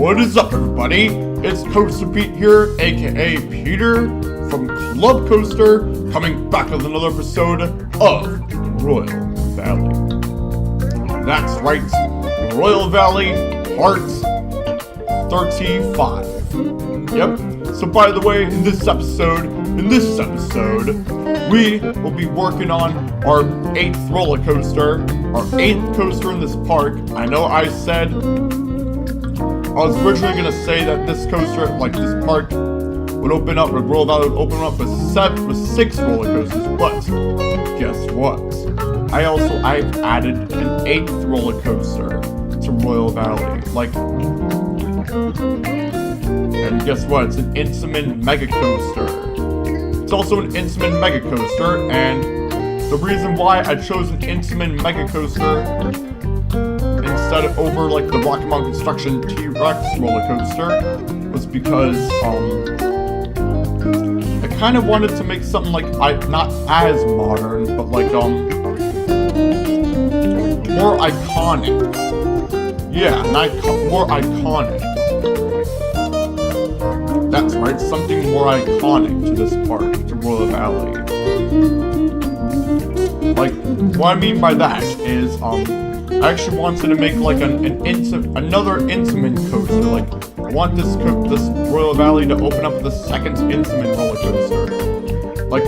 What is up, everybody? It's Coaster Pete here, aka Peter from Club Coaster, coming back with another episode of Royal Valley. That's right, Royal Valley Part 35. Yep. So by the way, in this episode, we will be working on our 8th roller coaster, our 8th coaster in this park. I know I said, I was originally going to say that this coaster, like this park, would open up, or Royal Valley would open up with 6 roller coasters, but guess what? I've added an 8th roller coaster to Royal Valley, and guess what? It's an Intamin Mega Coaster. It's also an Intamin Mega Coaster, and the reason why I chose an Intamin Mega Coaster instead of over like the Rocky Mountain Construction T-Rex roller coaster was because I kind of wanted to make something like not as modern, but like more iconic. Yeah, more iconic. That's right, something more iconic to this park, to Royal Valley. Like, what I mean by that is, I actually wanted to make like another Intamin coaster. Like, I want this Royal Valley to open up the 2nd Intamin roller coaster. Like,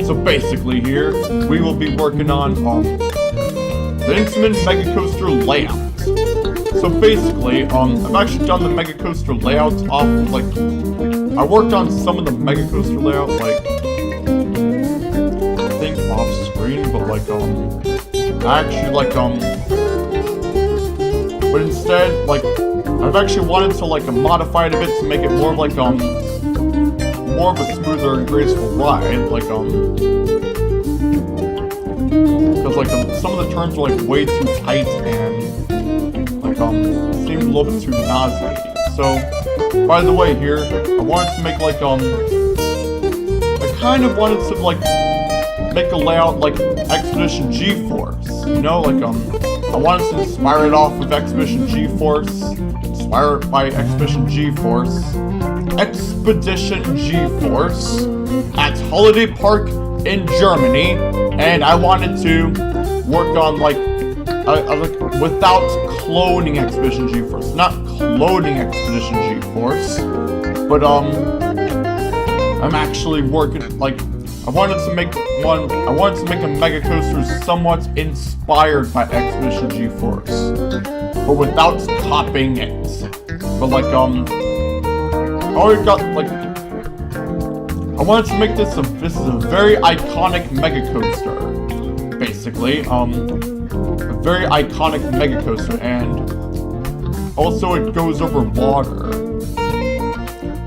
so basically here, we will be working on, the Intamin Mega Coaster layout. So basically, I've actually done the Mega Coaster layouts off, like, I worked on some of the Mega Coaster layout, like, I think off screen, but like, actually, like, but instead, like, I've actually wanted to, like, modify it a bit to make it more of, like, more of a smoother and graceful ride, like, because, like, some of the turns are, like, way too tight and, like, seemed a little bit too nauseating. So, by the way, here, I wanted to make, like, I kind of wanted to, like, make a layout like Expedition G-Force, you know, like, I wanted to inspire it off of Expedition G-Force, inspire it by Expedition G-Force at Holiday Park in Germany, and I wanted to work on, like, without cloning Expedition G-Force, not cloning Expedition G-Force, but, I'm actually working, like, I wanted to make a Mega Coaster somewhat inspired by Expedition G-Force, but without copying it. But like, I already got, like, I wanted to make this is a very iconic Mega Coaster, basically, a very iconic Mega Coaster, and also it goes over water,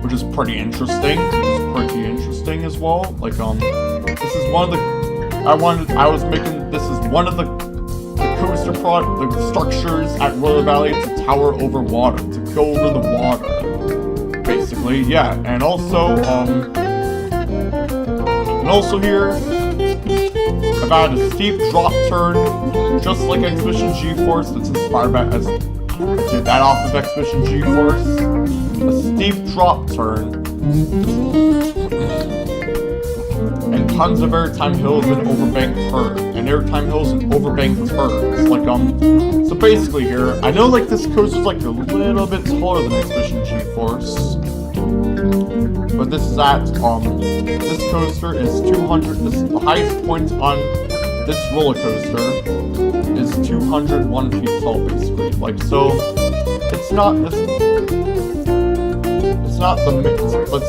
which is pretty interesting. As well, like, this is one of the structures at Royal Valley to tower over water, to go over the water, basically, yeah, and also here, I've added a steep drop turn, just like Expedition G-Force, that's inspired by, I did that off of Expedition G-Force, a steep drop turn, and tons of airtime hills and overbanked turns, like, so basically here, I know, like, this coaster's, like, a little bit taller than Expedition G-Force, but this is this coaster is 200, the highest point on this roller coaster is 201 feet tall, basically, like, so, it's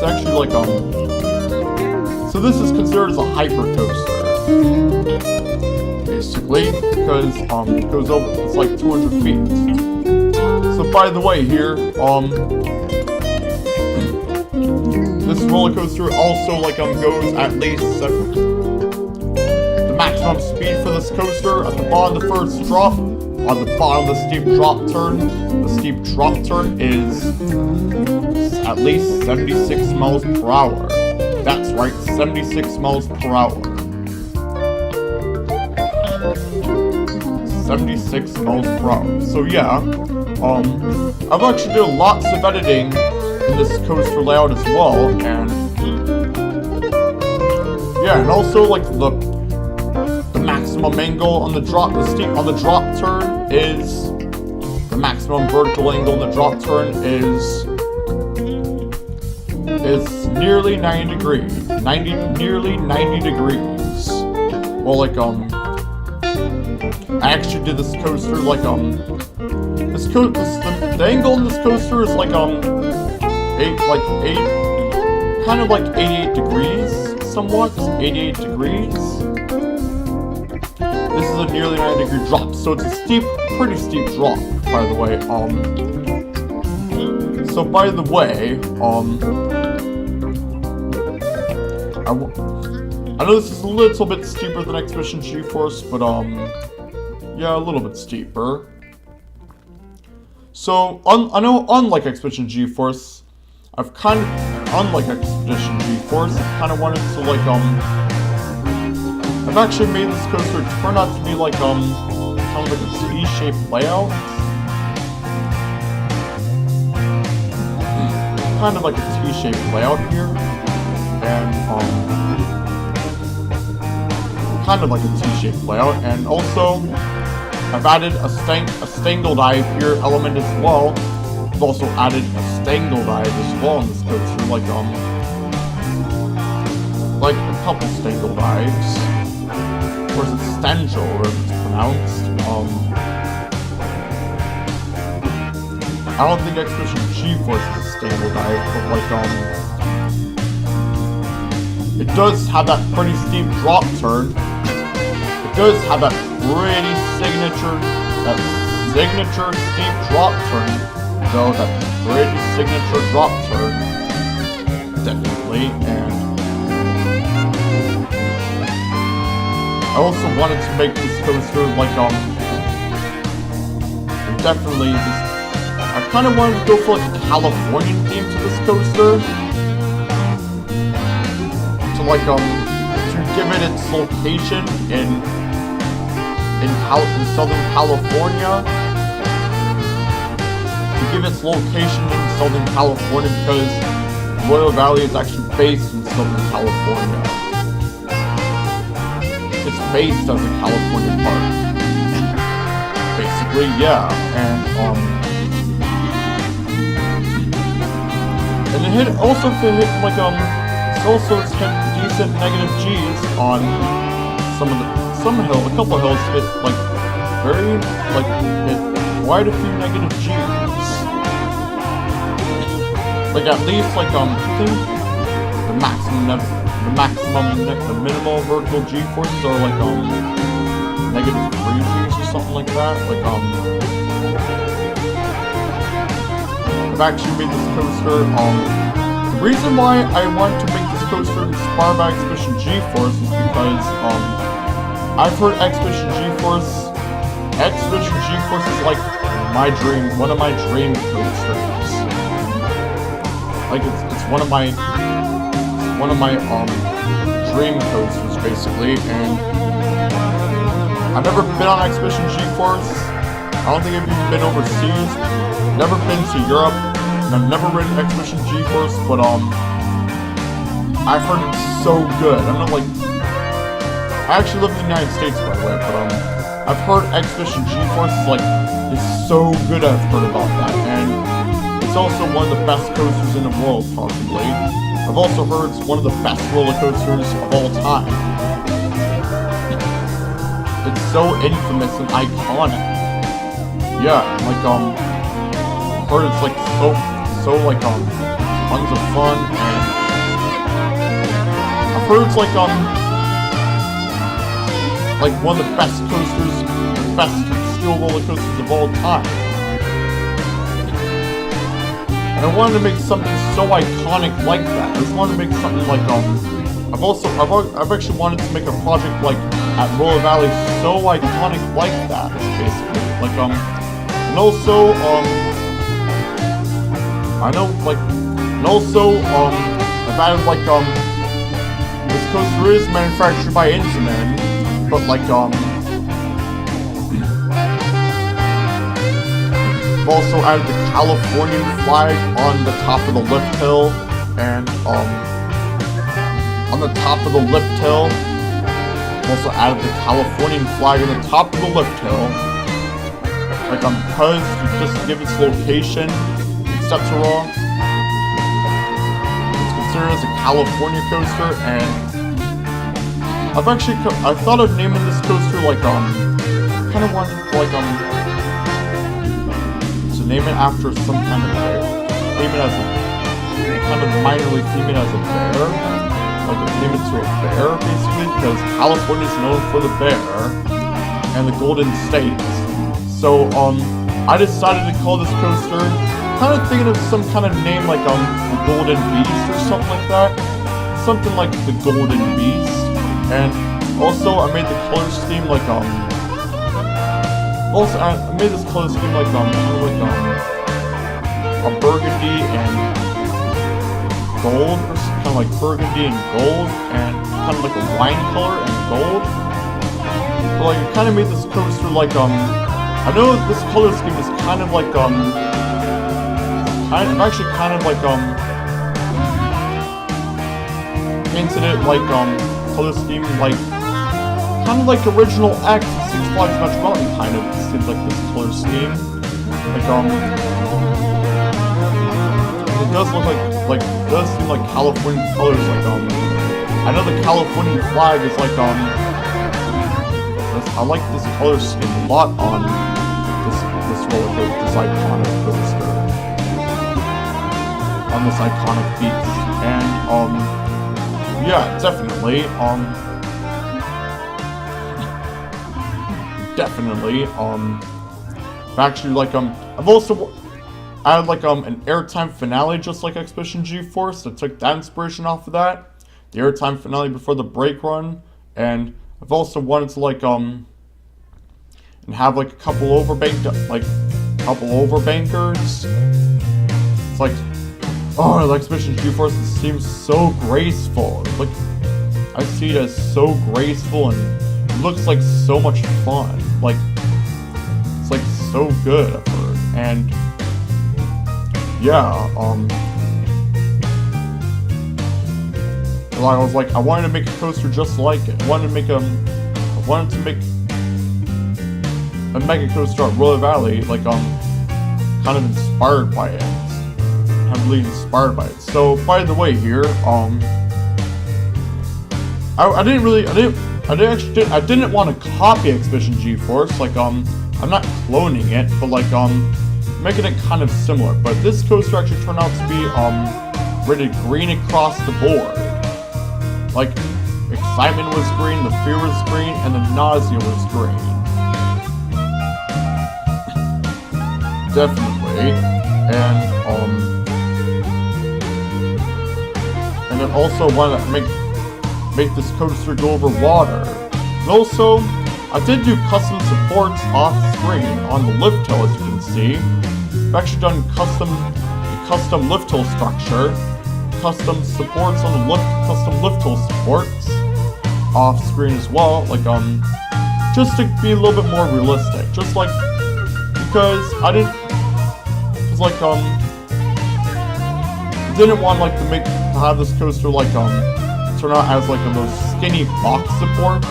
actually, like, so this is considered as a hyper coaster, basically, because it goes over, it's like 200 feet. So by the way, here, this roller coaster also, like, goes at least the maximum speed for this coaster at the bottom of the first drop, on the bottom of the steep drop turn. The steep drop turn is at least 76 miles per hour. That's right, 76 miles per hour. 76 miles per hour. So yeah, I've actually done lots of editing in this coaster layout as well, and yeah, and also like the maximum angle on the drop, drop turn is the maximum vertical angle on the drop turn is nearly 90 degrees. Nearly 90 degrees. Well, like I actually did this coaster like the angle in this coaster is like kind of like 88 degrees, somewhat 88 degrees. This is a nearly 90 degree drop, so it's a pretty steep drop, by the way. So by the way, I know this is a little bit steeper than Expedition G-Force, but yeah, a little bit steeper. So I know unlike Expedition G-Force, I've kind of wanted to like I've actually made this coaster turn out to be like kind of like a T-shaped layout. Kind of like a T-shaped layout here, and kind of like a T-shaped layout, and also I've added a stangle dive here element as well. I've also added a stangle dive as well in this coaster, like a couple stangle dives. Or is it stangle, or if it's pronounced? I don't think Expedition G-Force is a stangle dive, but like it does have that pretty steep drop turn. It does have that pretty signature steep drop turn, though, that pretty signature drop turn, definitely, and I also wanted to make this coaster like, definitely, I kind of wanted to go for like a Californian theme to this coaster, to like, to give it its location in Southern California. To give its location in Southern California, because Royal Valley is actually based in Southern California. It's based as a California park. Basically, yeah. And it hit like it's hit decent negative G's on a couple hills hit like hit quite a few negative G's. Like at least like I think the minimal vertical G forces are like negative 3 G's or something like that. Like I've actually made this coaster. The reason why I wanted to make this coaster inspired by Expedition G-Force is because I've heard Expedition G-Force is like one of my dream coasters. Like it's one of my dream coasters basically, and I've never been on Expedition G-Force. I don't think I've even been overseas. Never been to Europe, and I've never ridden Expedition G-Force, but I've heard it's so good. I'm not like I actually live in the United States, by the way, but I've heard Expedition G-Force is so good. I've heard about that, and it's also one of the best coasters in the world, possibly. I've also heard it's one of the best roller coasters of all time. It's so infamous and iconic. Yeah, like I've heard it's so tons of fun, and I've heard it's like one of the best coasters, best steel roller coasters of all time. And I wanted to make something so iconic like that. I just wanted to make something like I've actually wanted to make a project like at Royal Valley so iconic like that, basically. Like and also I know I've added this coaster is manufactured by Intamin, but I've also added the Californian flag on the top of the lift hill, and on the top of the lift hill, I've also added the Californian flag on the top of the lift hill. Like because to just give its location, etc. It's considered as a California coaster, and I thought of naming this coaster like kind of wanted to name it after some kind of bear. Name it as kind of minorly theme it as a bear. Like name it to a bear basically, because California is known for the bear and the Golden State. So I decided to call this coaster, kind of thinking of some kind of name like the Golden Beast or something like that. Something like the Golden Beast. And also I made the color scheme like also I made this color scheme like kind of like a burgundy and gold, or kind of like burgundy and gold, and kind of like a wine color and gold. But like it kind of made this coaster like I know this color scheme is kind of like I'm actually kind of like painted it like color scheme like kind of like original X Six Flags Magic Mountain kind of seems like this color scheme. Like it does look like it does seem like California colors like I know the Californian flag is like I like this color scheme a lot on this roller coaster, this iconic coaster, on this iconic beast, and yeah, definitely actually like I've also added like an airtime finale just like Expedition G-Force. I took that inspiration off of that, the airtime finale before the brake run, and I've also wanted to like and have like a couple overbankers. It's like, oh, the Expedition G-Force seems so graceful. Like I see it as so graceful and it looks like so much fun. Like it's like so good, I've heard. And yeah, I was like, I wanted to make a coaster just like it. I wanted to make a mega coaster at Roller Valley, like kind of inspired by it. Heavily inspired by it. So by the way here, I didn't want to copy Expedition G-Force, like I'm not cloning it, but like making it kind of similar. But this coaster actually turned out to be rated green across the board. Like excitement was green, the fear was green, and the nausea was green. Definitely. And then also wanted to make this coaster go over water. And also, I did do custom supports off screen on the lift hill, as you can see. I've actually done custom lift hill structure, custom supports on the custom lift hill supports off screen as well. Like just to be a little bit more realistic, just like because I didn't want like to have this coaster like turn out as like those skinny box supports.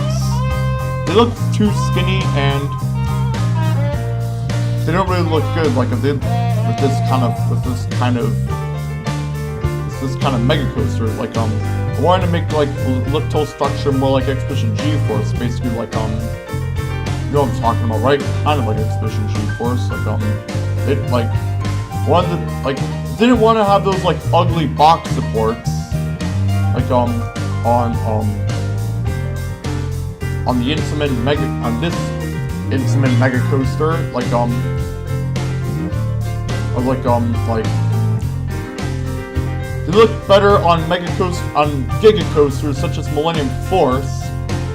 They look too skinny and they don't really look good. Like if they with this kind of mega coaster. Like I wanted to make like lift hill structure more like Expedition G-Force, basically like you know what I'm talking about, right? Kind of like Expedition G-Force. Like it like wanted to, like didn't want to have those like ugly box supports like on the Intamin this Intamin mega coaster, like they look better on giga coasters such as Millennium Force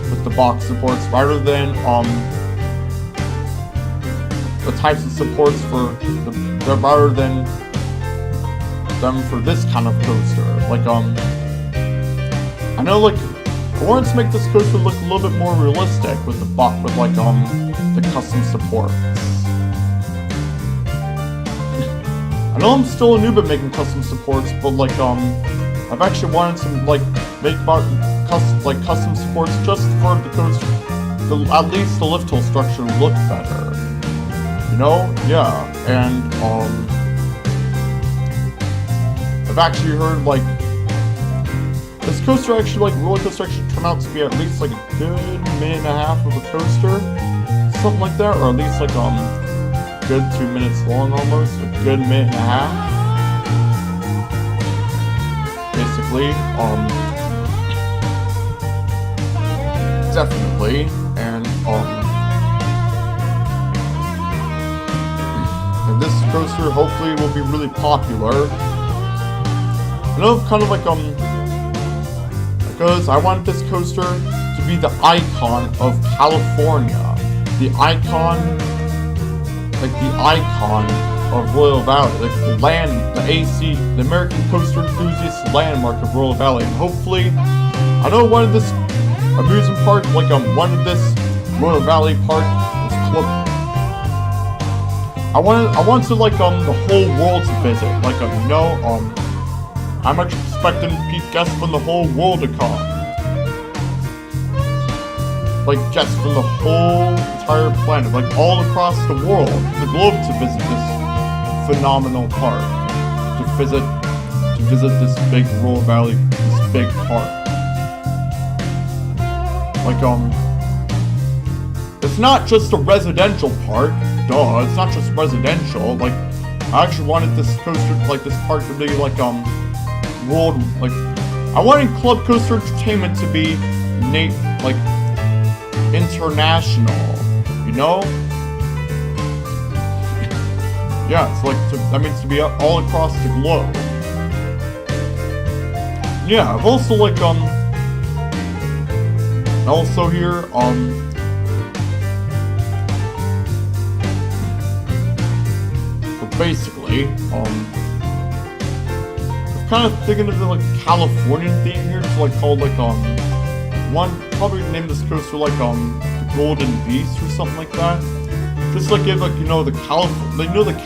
with the box supports rather than the types of supports rather than them for this kind of coaster. Like I know like I wanted to make this coaster look a little bit more realistic with the custom supports. know I'm still a noob at making custom supports, but like I've actually wanted to like make custom supports just for the coaster, at least the lift hill structure look better. You know, yeah, and I've actually heard like this coaster actually roller coaster actually turned out to be at least like a good minute and a half of a coaster, something like that, or at least like good 2 minutes long almost, a good minute and a half. Basically, definitely, and this coaster hopefully will be really popular. I know kind of like because I want this coaster to be the icon of California, the icon of Royal Valley, like the AC, the American Coaster Enthusiast landmark of Royal Valley. And hopefully, I know one of this amusement park, like one of this Royal Valley park, is club. I want to like the whole world to visit, like you know, I'm actually expecting guests from the whole world to come. Like guests from the whole entire planet, like all across the world, the globe, to visit this phenomenal park. To visit this big Royal Valley, this big park. Like it's not just a residential park, duh, it's not just residential. Like I actually wanted this coaster, like this park to be like world, like I wanted Club Coaster Entertainment to be like international, you know? Yeah, it's like that means to be all across the globe. Yeah, I've also like also here but basically kind of thinking of the like Californian theme here, to like called like one probably name this coaster like the Golden Beast or something like that. Just like give like the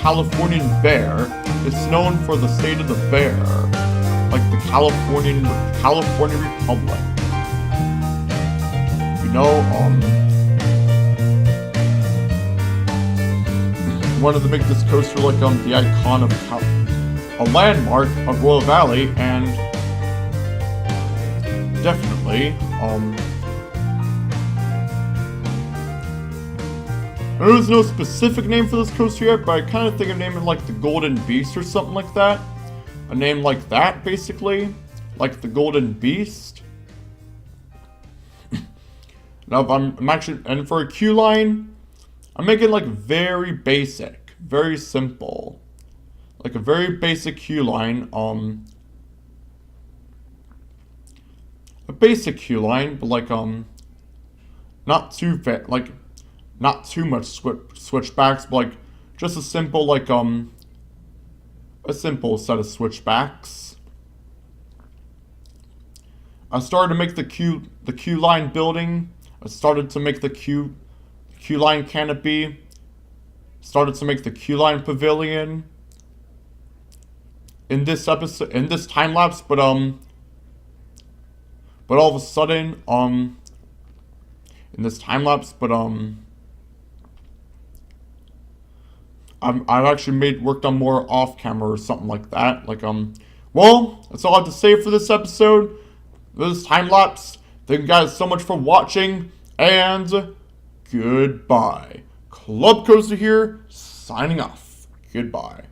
Californian bear. It's known for the state of the bear, like the California Republic. You know, wanted to make this coaster like the icon of a landmark of Royal Valley, and definitely, there's no specific name for this coaster yet, but I kind of think of naming like the Golden Beast or something like that. A name like that, basically, like the Golden Beast. Now, I'm actually, and for a queue line, I'm making like very basic, very simple. Like a very basic queue line, a basic queue line, but like not too much switchbacks, but like just a simple set of switchbacks. I started to make the queue line building. I started to make the queue line canopy. Started to make the queue line pavilion. In this episode, in this time lapse, but all of a sudden, in this time lapse, but I've actually worked on more off camera or something like that. Like well, that's all I have to say for this episode. This time lapse. Thank you guys so much for watching, and goodbye. Club Coaster here, signing off. Goodbye.